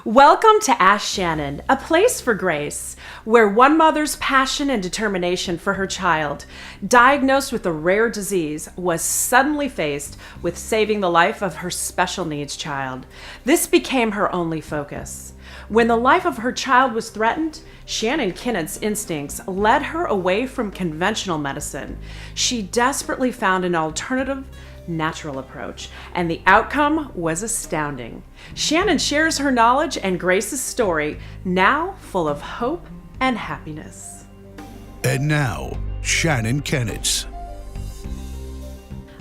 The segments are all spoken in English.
Welcome to Ask Shannon, a place for grace, where one mother's passion and determination for her child, diagnosed with a rare disease, was suddenly faced with saving the life of her special needs child. This became her only focus. When the life of her child was threatened, Shannon Kinnett's instincts led her away from conventional medicine. She desperately found an alternative, natural approach, and the outcome was astounding. Shannon shares her knowledge and Grace's story, now full of hope and happiness. And now, Shannon Kinnett's.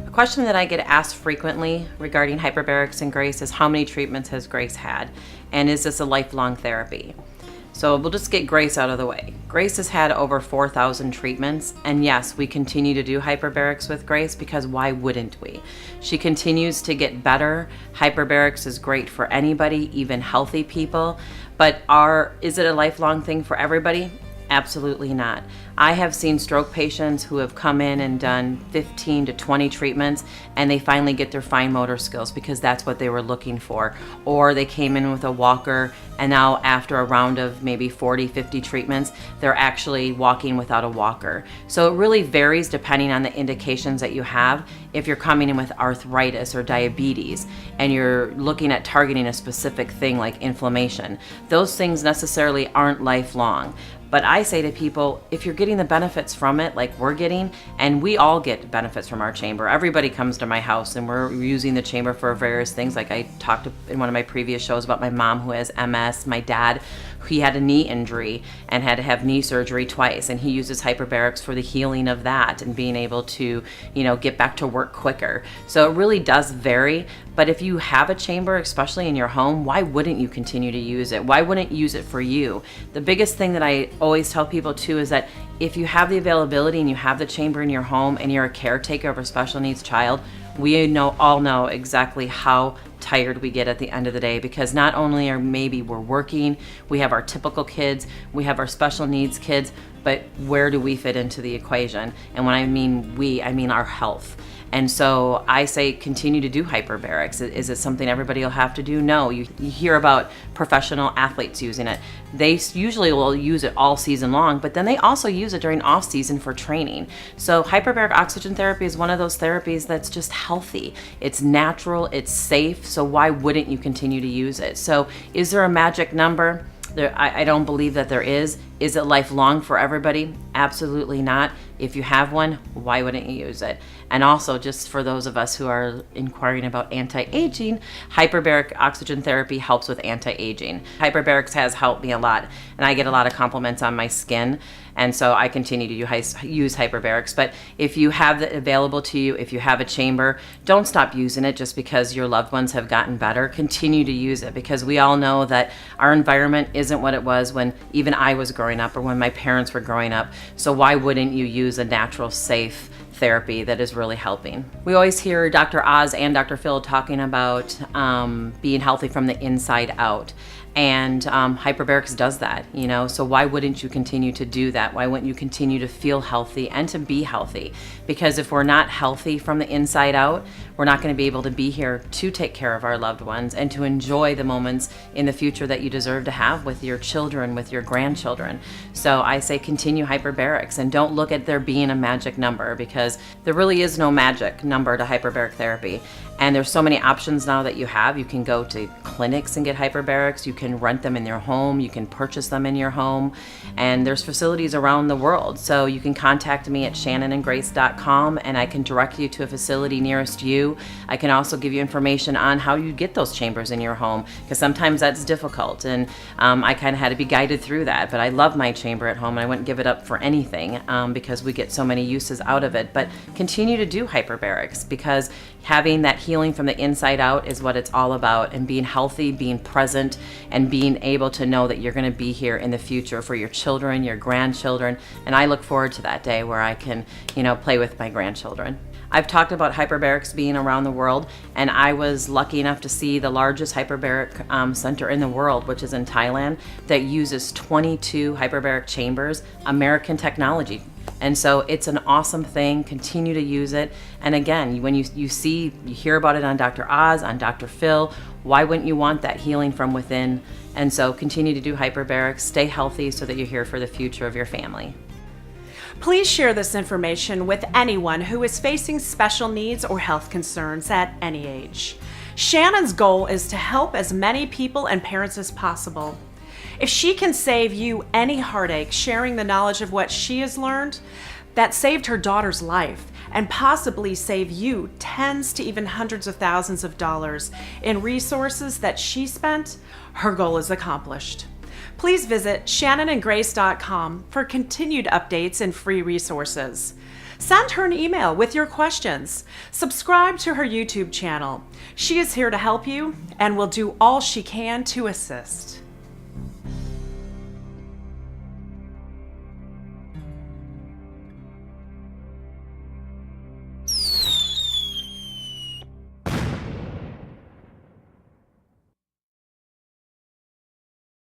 A question that I get asked frequently regarding hyperbarics and Grace is how many treatments has Grace had, and is this a lifelong therapy? So we'll just get Grace out of the way. Grace has had over 4,000 treatments, and yes, we continue to do hyperbarics with Grace because why wouldn't we? She continues to get better. Hyperbarics is great for anybody, even healthy people, but is it a lifelong thing for everybody? Absolutely not. I have seen stroke patients who have come in and done 15 to 20 treatments, and they finally get their fine motor skills because that's what they were looking for. Or they came in with a walker, and now after a round of maybe 40, 50 treatments, they're actually walking without a walker. So it really varies depending on the indications that you have. If you're coming in with arthritis or diabetes, and you're looking at targeting a specific thing like inflammation, those things necessarily aren't lifelong. But I say to people, if you're getting the benefits from it, like we're getting, and we all get benefits from our chamber. Everybody comes to my house and we're using the chamber for various things. Like I talked in one of my previous shows about my mom who has MS, my dad, he had a knee injury and had to have knee surgery twice, and he uses hyperbarics for the healing of that and being able to, get back to work quicker. So it really does vary. But if you have a chamber, especially in your home, why wouldn't you continue to use it? Why wouldn't you use it for you? The biggest thing that I always tell people too is that if you have the availability and you have the chamber in your home and you're a caretaker of a special needs child, we all know exactly how tired we get at the end of the day, because not only we're working, we have our typical kids, we have our special needs kids, but where do we fit into the equation? And when I mean we, I mean our health. And so I say continue to do hyperbarics. Is it something everybody will have to do? No. You hear about professional athletes using it. They usually will use it all season long, but then they also use it during off season for training. So hyperbaric oxygen therapy is one of those therapies that's just healthy. It's natural, it's safe, so why wouldn't you continue to use it? So is there a magic number? I don't believe that there is. Is it lifelong for everybody? Absolutely not. If you have one, why wouldn't you use it? And also, just for those of us who are inquiring about anti-aging, hyperbaric oxygen therapy helps with anti-aging. Hyperbarics has helped me a lot, and I get a lot of compliments on my skin, and so I continue to use hyperbarics. But if you have it available to you, if you have a chamber, don't stop using it just because your loved ones have gotten better. Continue to use it, because we all know that our environment isn't what it was when even I was growing up or when my parents were growing up. So why wouldn't you use a natural, safe therapy that is really helping? We always hear Dr. Oz and Dr. Phil talking about being healthy from the inside out. And hyperbarics does that, so why wouldn't you continue to do that? Why wouldn't you continue to feel healthy and to be healthy? Because if we're not healthy from the inside out, we're not going to be able to be here to take care of our loved ones and to enjoy the moments in the future that you deserve to have with your children, with your grandchildren. So I say continue hyperbarics, and don't look at there being a magic number, because there really is no magic number to hyperbaric therapy. And there's so many options now that you have. You can go to clinics and get hyperbarics. You can rent them in your home. You can purchase them in your home. And there's facilities around the world. So you can contact me at shannonandgrace.com, and I can direct you to a facility nearest you. I can also give you information on how you get those chambers in your home, because sometimes that's difficult. And I kind of had to be guided through that. But I love my chamber at home, and I wouldn't give it up for anything because we get so many uses out of it. But continue to do hyperbarics, because having that healing from the inside out is what it's all about, and being healthy, being present, and being able to know that you're going to be here in the future for your children, your grandchildren. And I look forward to that day where I can, play with my grandchildren. I've talked about hyperbarics being around the world, and I was lucky enough to see the largest hyperbaric center in the world, which is in Thailand, that uses 22 hyperbaric chambers, American technology. And so it's an awesome thing. Continue to use it. And again, when you hear about it on Dr. Oz, on Dr. Phil, why wouldn't you want that healing from within? And so continue to do hyperbarics, stay healthy so that you're here for the future of your family. Please share this information with anyone who is facing special needs or health concerns at any age. Shannon's goal is to help as many people and parents as possible. If she can save you any heartache sharing the knowledge of what she has learned, that saved her daughter's life and possibly save you tens to even hundreds of thousands of dollars in resources that she spent, her goal is accomplished. Please visit shannonandgrace.com for continued updates and free resources. Send her an email with your questions. Subscribe to her YouTube channel. She is here to help you and will do all she can to assist.